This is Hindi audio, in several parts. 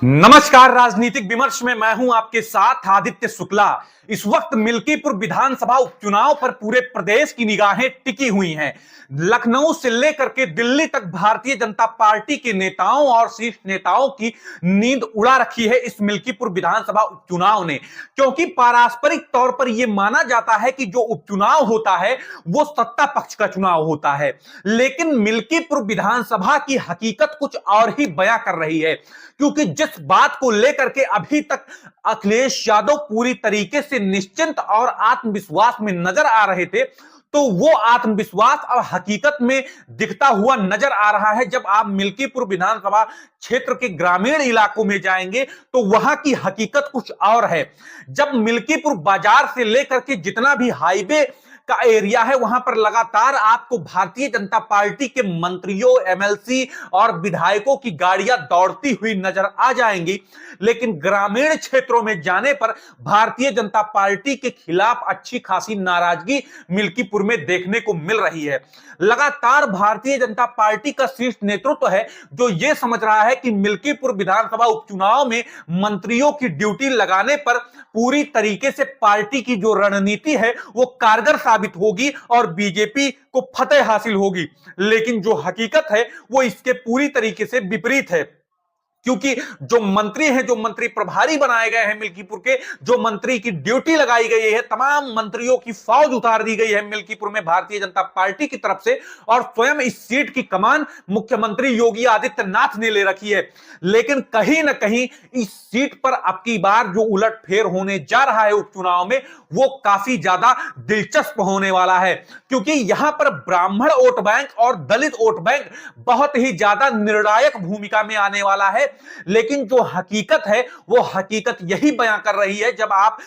नमस्कार। राजनीतिक विमर्श में मैं हूं आपके साथ आदित्य शुक्ला। इस वक्त मिल्कीपुर विधानसभा उपचुनाव पर पूरे प्रदेश की निगाहें टिकी हुई हैं। लखनऊ से लेकर के दिल्ली तक भारतीय जनता पार्टी के नेताओं और शीर्ष नेताओं की नींद उड़ा रखी है इस मिल्कीपुर विधानसभा उपचुनाव ने, क्योंकि पारस्परिक तौर पर यह माना जाता है कि जो उपचुनाव होता है वो सत्ता पक्ष का चुनाव होता है, लेकिन मिल्कीपुर विधानसभा की हकीकत कुछ और ही बयां कर रही है। क्योंकि जिस बात को लेकर के अभी तक अखिलेश यादव पूरी तरीके से निश्चिंत और आत्मविश्वास में नजर आ रहे थे, तो वो आत्मविश्वास अब हकीकत में दिखता हुआ नजर आ रहा है। जब आप मिल्कीपुर विधानसभा क्षेत्र के ग्रामीण इलाकों में जाएंगे तो वहां की हकीकत कुछ और है। जब मिल्कीपुर बाजार से लेकर के जितना भी हाईवे का एरिया है, वहां पर लगातार आपको भारतीय जनता पार्टी के मंत्रियों, एमएलसी और विधायकों की गाड़ियां दौड़ती हुई नजर आ जाएंगी, लेकिन ग्रामीण क्षेत्रों में जाने पर भारतीय जनता पार्टी के खिलाफ अच्छी खासी नाराजगी मिल्कीपुर में देखने को मिल रही है। लगातार भारतीय जनता पार्टी का शीर्ष नेतृत्व है जो यह समझ रहा है कि मिल्कीपुर विधानसभा उपचुनाव में मंत्रियों की ड्यूटी लगाने पर पूरी तरीके से पार्टी की जो रणनीति है वो कारगर साबित होगी और बीजेपी को फतेह हासिल होगी। लेकिन जो हकीकत है वो इसके पूरी तरीके से विपरीत है, क्योंकि जो मंत्री हैं, जो मंत्री प्रभारी बनाए गए हैं मिल्कीपुर के, जो मंत्री की ड्यूटी लगाई गई है, तमाम मंत्रियों की फौज उतार दी गई है मिल्कीपुर में भारतीय जनता पार्टी की तरफ से, और स्वयं इस सीट की कमान मुख्यमंत्री योगी आदित्यनाथ ने ले रखी है। लेकिन कहीं ना कहीं इस सीट पर अब की बार जो उलटफेर होने जा रहा है उपचुनाव में, वो काफी ज्यादा दिलचस्प होने वाला है, क्योंकि यहां पर ब्राह्मण वोट बैंक और दलित वोट बैंक बहुत ही ज्यादा निर्णायक भूमिका में आने वाला है। लेकिन जो हकीकत है वो हकीकत यही बयां कर रही है, जब आप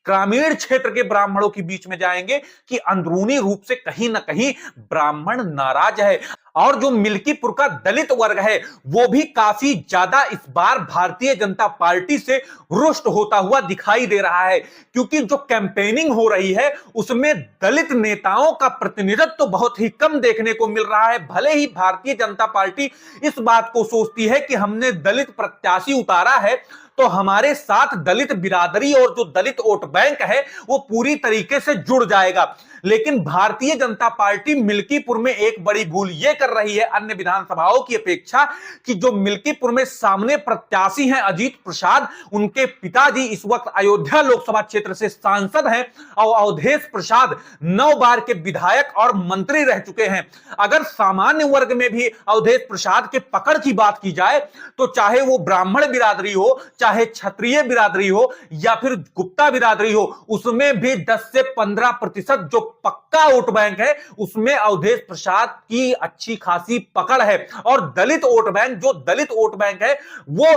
ग्रामीण क्षेत्र के ब्राह्मणों के बीच में जाएंगे, कि अंदरूनी रूप से कहीं ना कहीं ब्राह्मण नाराज है। और जो मिल्कीपुर का दलित वर्ग है वो भी काफी ज्यादा इस बार भारतीय जनता पार्टी से रुष्ट होता हुआ दिखाई दे रहा है, क्योंकि जो कैंपेनिंग हो रही है उसमें दलित नेताओं का प्रतिनिधित्व तो बहुत ही कम देखने को मिल रहा है। भले ही भारतीय जनता पार्टी इस बात को सोचती है कि हमने दलित प्रत्याशी उतारा है तो हमारे साथ दलित बिरादरी और जो दलित वोट बैंक है वो पूरी तरीके से जुड़ जाएगा, लेकिन भारतीय जनता पार्टी मिल्कीपुर में एक बड़ी भूल यह कर रही है अन्य विधानसभाओं की अपेक्षा, कि जो मिल्कीपुर में सामने प्रत्याशी हैं अजीत प्रसाद, उनके पिताजी इस वक्त अयोध्या लोकसभा क्षेत्र से सांसद हैं और अवधेश प्रसाद 9 बार के विधायक और मंत्री रह चुके हैं। अगर सामान्य वर्ग में भी अवधेश प्रसाद के पकड़ की बात की जाए तो चाहे वो ब्राह्मण बिरादरी हो, चाहे क्षत्रिय बिरादरी हो या फिर गुप्ता बिरादरी हो, उसमें भी 10 से 15% जो पक्का वोट बैंक है उसमें अवधेश प्रसाद की अच्छी खासी पकड़ है। और दलित वोट बैंक, जो दलित वोट बैंक है वो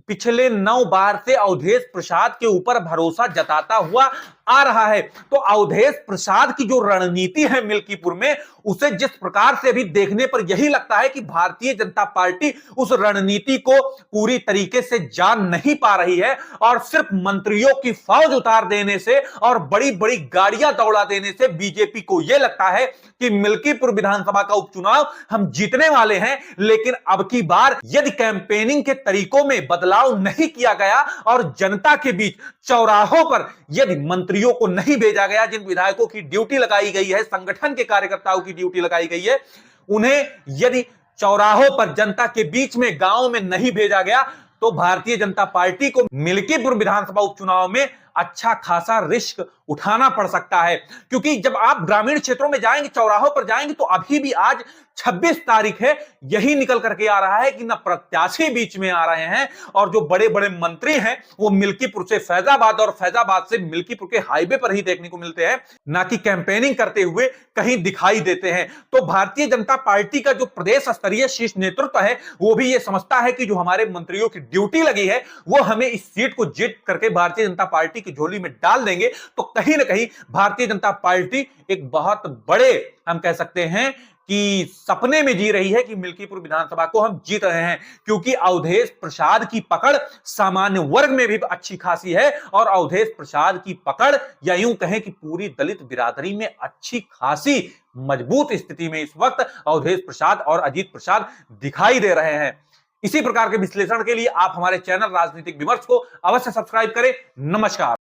पिछले 9 बार से अवधेश प्रसाद के ऊपर भरोसा जताता हुआ आ रहा है। तो अवधेश प्रसाद की जो रणनीति है मिल्कीपुर में, उसे जिस प्रकार से भी देखने पर यही लगता है कि भारतीय जनता पार्टी उस रणनीति को पूरी तरीके से जान नहीं पा रही है, और सिर्फ मंत्रियों की फौज उतार देने से और बड़ी बड़ी गाड़ियां दौड़ा देने से बीजेपी को यह लगता है कि मिल्कीपुर विधानसभा का उपचुनाव हम जीतने वाले हैं। लेकिन अब की बार यदि कैंपेनिंग के तरीकों में बदलाव नहीं किया गया और जनता के बीच चौराहों पर यदि मंत्रियों को नहीं भेजा गया, जिन विधायकों की ड्यूटी लगाई गई है, संगठन के कार्यकर्ताओं की ड्यूटी लगाई गई है, उन्हें यदि चौराहों पर जनता के बीच में गांव में नहीं भेजा गया, तो भारतीय जनता पार्टी को मिल्कीपुर विधानसभा उपचुनाव में अच्छा खासा रिस्क उठाना पड़ सकता है। क्योंकि जब आप ग्रामीण क्षेत्रों में जाएंगे, चौराहों पर जाएंगे, तो अभी भी आज 26 तारीख है, यही निकल करके आ रहा है कि ना प्रत्याशी बीच में आ रहे हैं और जो बड़े बड़े मंत्री हैं वो मिल्कीपुर से फैजाबाद और फैजाबाद से मिल्कीपुर के हाईवे पर ही देखने को मिलते हैं, ना कि कैंपेनिंग करते हुए कहीं दिखाई देते हैं। तो भारतीय जनता पार्टी का जो प्रदेश स्तरीय शीर्ष नेतृत्व है वो भी ये समझता है कि जो हमारे मंत्रियों की ड्यूटी लगी है वो हमें इस सीट को जीत करके भारतीय जनता पार्टी की झोली में डाल देंगे। तो कहीं ना कहीं भारतीय जनता पार्टी एक बहुत बड़े, हम कह सकते हैं कि सपने में जी रही है कि मिल्कीपुर विधानसभा को हम जीत रहे हैं, क्योंकि अवधेश प्रसाद की पकड़ सामान्य वर्ग में भी अच्छी खासी है और अवधेश प्रसाद की पकड़, या यूं कहें कि पूरी दलित बिरादरी में अच्छी खासी मजबूत स्थिति में इस वक्त अवधेश प्रसाद और अजीत प्रसाद दिखाई दे रहे हैं। इसी प्रकार के विश्लेषण के लिए आप हमारे चैनल राजनीतिक विमर्श को अवश्य सब्सक्राइब करें। नमस्कार।